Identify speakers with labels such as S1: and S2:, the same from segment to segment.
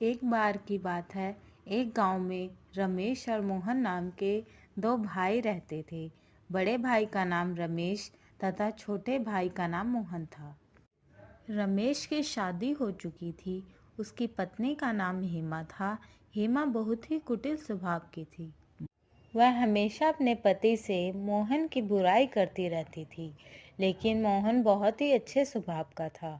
S1: एक बार की बात है। एक गांव में रमेश और मोहन नाम के दो भाई रहते थे। बड़े भाई का नाम रमेश तथा छोटे भाई का नाम मोहन था। रमेश की शादी हो चुकी थी। उसकी पत्नी का नाम हेमा था। हेमा बहुत ही कुटिल स्वभाव की थी। वह हमेशा अपने पति से मोहन की बुराई करती रहती थी, लेकिन मोहन बहुत ही अच्छे स्वभाव का था।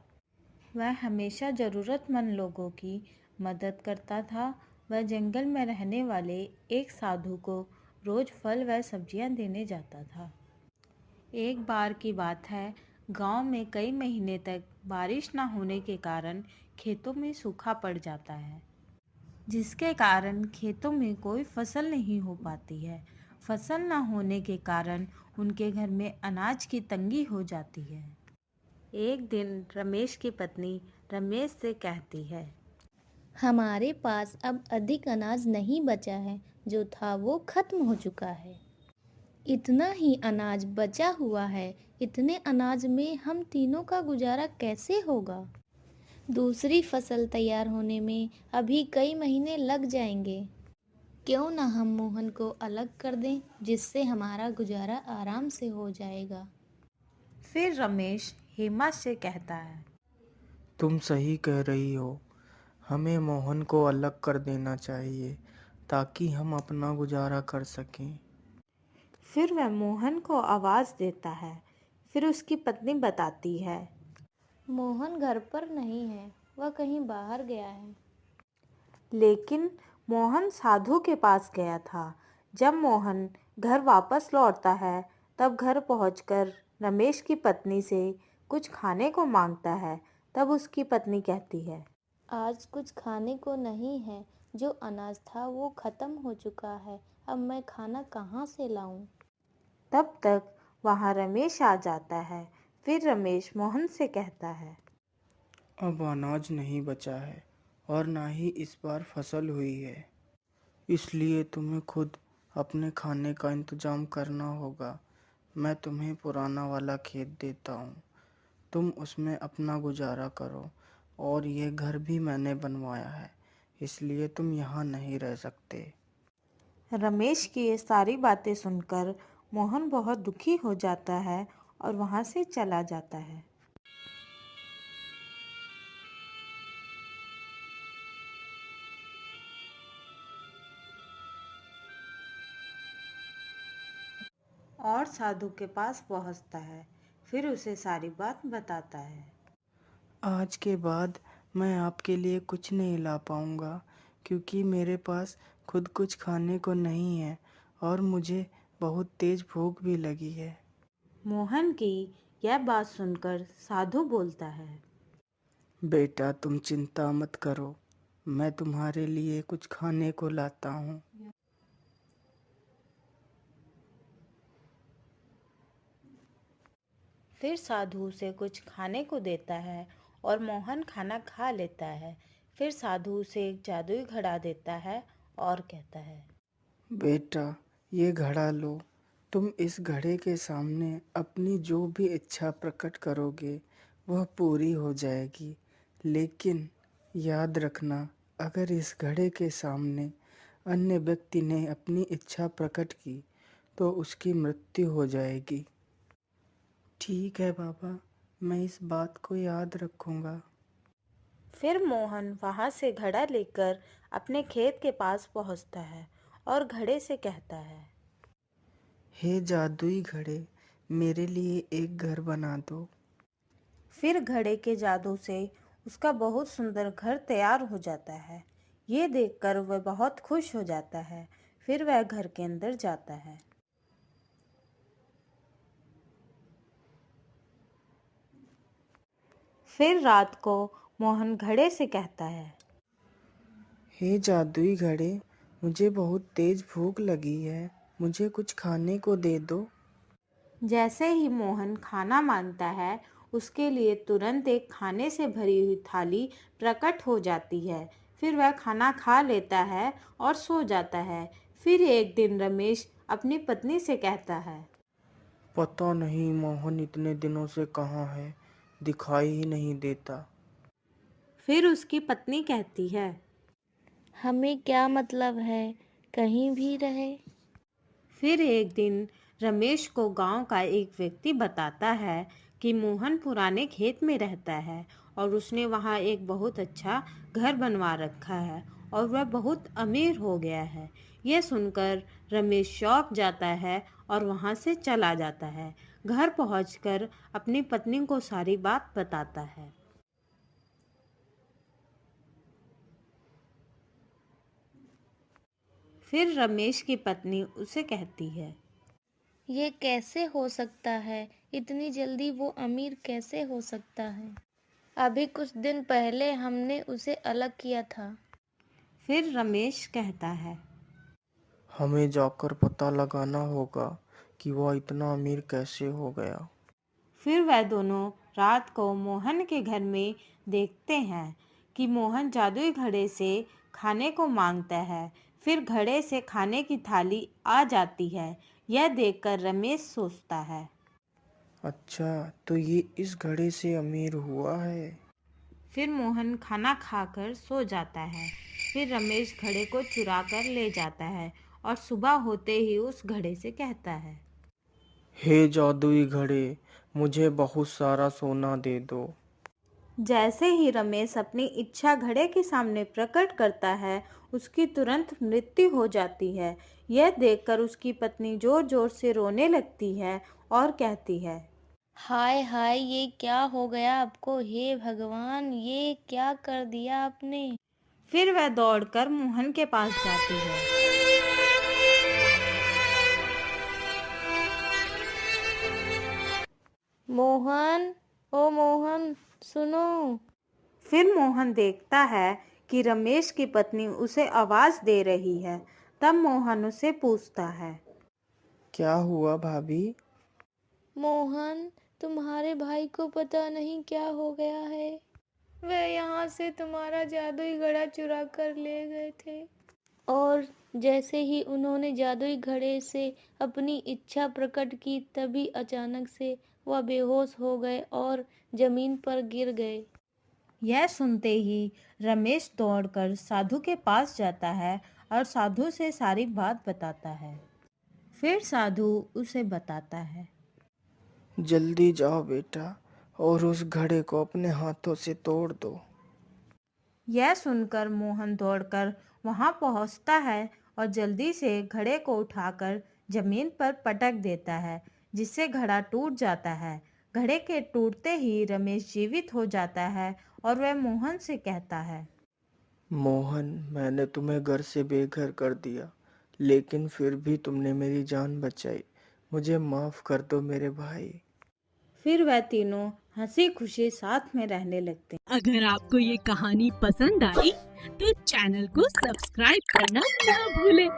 S1: वह हमेशा ज़रूरतमंद लोगों की मदद करता था। वह जंगल में रहने वाले एक साधु को रोज़ फल व सब्जियां देने जाता था। एक बार की बात है, गांव में कई महीने तक बारिश न होने के कारण खेतों में सूखा पड़ जाता है, जिसके कारण खेतों में कोई फसल नहीं हो पाती है। फसल न होने के कारण उनके घर में अनाज की तंगी हो जाती है। एक दिन रमेश की पत्नी रमेश से कहती है,
S2: हमारे पास अब अधिक अनाज नहीं बचा है, जो था वो खत्म हो चुका है। इतना ही अनाज बचा हुआ है। इतने अनाज में हम तीनों का गुजारा कैसे होगा? दूसरी फसल तैयार होने में अभी कई महीने लग जाएंगे। क्यों ना हम मोहन को अलग कर दें, जिससे हमारा गुजारा आराम से हो जाएगा।
S1: फिर रमेश हेमा से कहता है,
S3: तुम सही कह रही हो। हमें मोहन को अलग कर देना चाहिए ताकि हम अपना गुजारा कर सकें।
S1: फिर वह मोहन को आवाज़ देता है। फिर उसकी पत्नी बताती है,
S2: मोहन घर पर नहीं है, वह कहीं बाहर गया है।
S1: लेकिन मोहन साधु के पास गया था। जब मोहन घर वापस लौटता है, तब घर पहुंचकर रमेश की पत्नी से कुछ खाने को मांगता है। तब उसकी पत्नी कहती है,
S2: आज कुछ खाने को नहीं है। जो अनाज था वो खत्म हो चुका है। अब मैं खाना कहाँ से लाऊं?
S1: तब तक वहां रमेश आ जाता है। फिर रमेश मोहन से कहता है,
S3: अब अनाज नहीं बचा है और ना ही इस बार फसल हुई है, इसलिए तुम्हें खुद अपने खाने का इंतजाम करना होगा। मैं तुम्हें पुराना वाला खेत देता हूँ, तुम उसमें अपना गुजारा करो। और ये घर भी मैंने बनवाया है, इसलिए तुम यहाँ नहीं रह सकते।
S1: रमेश की ये सारी बातें सुनकर मोहन बहुत दुखी हो जाता है और वहां से चला जाता है। और साधु के पास पहुंचता है। फिर उसे सारी बात बताता है।
S3: आज के बाद मैं आपके लिए कुछ नहीं ला पाऊँगा, क्योंकि मेरे पास खुद कुछ खाने को नहीं है और मुझे बहुत तेज़ भूख भी लगी है।
S1: मोहन की यह बात सुनकर साधु बोलता है,
S3: बेटा, तुम चिंता मत करो, मैं तुम्हारे लिए कुछ खाने को लाता हूँ।
S1: फिर साधु उसे कुछ खाने को देता है और मोहन खाना खा लेता है। फिर साधु उसे एक जादुई घड़ा देता है और कहता है,
S3: बेटा, ये घड़ा लो। तुम इस घड़े के सामने अपनी जो भी इच्छा प्रकट करोगे वह पूरी हो जाएगी। लेकिन याद रखना, अगर इस घड़े के सामने अन्य व्यक्ति ने अपनी इच्छा प्रकट की तो उसकी मृत्यु हो जाएगी। ठीक है बाबा, मैं इस बात को याद रखूंगा।
S1: फिर मोहन वहां से घड़ा लेकर अपने खेत के पास पहुंचता है और घड़े से कहता है,
S3: हे जादुई घड़े, मेरे लिए एक घर बना दो।
S1: फिर घड़े के जादू से उसका बहुत सुंदर घर तैयार हो जाता है। ये देखकर वह बहुत खुश हो जाता है। फिर वह घर के अंदर जाता है। फिर रात को मोहन घड़े से कहता है,
S3: हे जादुई घड़े, मुझे बहुत तेज भूख लगी है, मुझे कुछ खाने को दे दो।
S1: जैसे ही मोहन खाना मांगता है, उसके लिए तुरंत एक खाने से भरी हुई थाली प्रकट हो जाती है। फिर वह खाना खा लेता है और सो जाता है। फिर एक दिन रमेश अपनी पत्नी से कहता है,
S3: पता नहीं मोहन इतने दिनों से कहाँ है, दिखाई ही नहीं देता।
S1: फिर उसकी पत्नी कहती है,
S2: हमें क्या मतलब है, कहीं भी रहे।
S1: फिर एक दिन रमेश को गांव का एक व्यक्ति बताता है कि मोहन पुराने खेत में रहता है और उसने वहां एक बहुत अच्छा घर बनवा रखा है और वह बहुत अमीर हो गया है। यह सुनकर रमेश चौंक जाता है और वहां से चला जाता है। घर पहुंचकर अपनी पत्नी को सारी बात बताता है। फिर रमेश की पत्नी उसे कहती है,
S2: ये कैसे हो सकता है, इतनी जल्दी वो अमीर कैसे हो सकता है। अभी कुछ दिन पहले हमने उसे अलग किया था।
S1: फिर रमेश कहता है,
S3: हमें जाकर पता लगाना होगा कि वह इतना अमीर कैसे हो गया।
S1: फिर वह दोनों रात को मोहन के घर में देखते हैं कि मोहन जादुई घड़े से खाने को मांगता है। फिर घड़े से खाने की थाली आ जाती है। यह देखकर रमेश सोचता है।
S3: अच्छा, तो ये इस घड़े से अमीर हुआ है।
S1: फिर मोहन खाना खाकर सो जाता है। फिर रमेश घड़े को चुरा कर ले जाता है और सुबह होते ही उस घड़े से कहता है,
S3: हे जादुई घड़े, मुझे बहुत सारा सोना दे दो।
S1: जैसे ही रमेश अपनी इच्छा घड़े के सामने प्रकट करता है, उसकी तुरंत मृत्यु हो जाती है। यह देखकर उसकी पत्नी जोर जोर से रोने लगती है और कहती है,
S2: हाय हाय, ये क्या हो गया आपको, हे भगवान, ये क्या कर दिया आपने।
S1: फिर वह दौड़कर मोहन के पास जाती है।
S2: मोहन, ओ मोहन, सुनो।
S1: फिर मोहन देखता है कि रमेश की पत्नी उसे आवाज दे रही है। तब मोहन उसे पूछता है,
S3: क्या हुआ भाभी?
S2: मोहन, तुम्हारे भाई को पता नहीं क्या हो गया है। वह यहाँ से तुम्हारा जादुई घड़ा चुरा कर ले गए थे और जैसे ही उन्होंने जादुई घड़े से अपनी इच्छा प्रकट की, तभी अचानक से वह बेहोश हो गए और जमीन पर गिर गए।
S1: यह सुनते ही रमेश दौड़कर साधु के पास जाता है और साधु से सारी बात बताता है। फिर साधु उसे बताता है,
S3: जल्दी जाओ बेटा और उस घड़े को अपने हाथों से तोड़ दो।
S1: यह सुनकर मोहन दौड़कर वहां पहुंचता है और जल्दी से घड़े को उठाकर जमीन पर पटक देता है, जिससे घड़ा टूट जाता है। घड़े के टूटते ही रमेश जीवित हो जाता है और वह मोहन से कहता है,
S3: मोहन, मैंने तुम्हें घर से बेघर कर दिया, लेकिन फिर भी तुमने मेरी जान बचाई। मुझे माफ कर दो मेरे भाई।
S1: फिर वह तीनों हंसी खुशी साथ में रहने लगते हैं।
S4: अगर आपको ये कहानी पसंद आई तो चैनल को सब्सक्राइब करना ना भूलें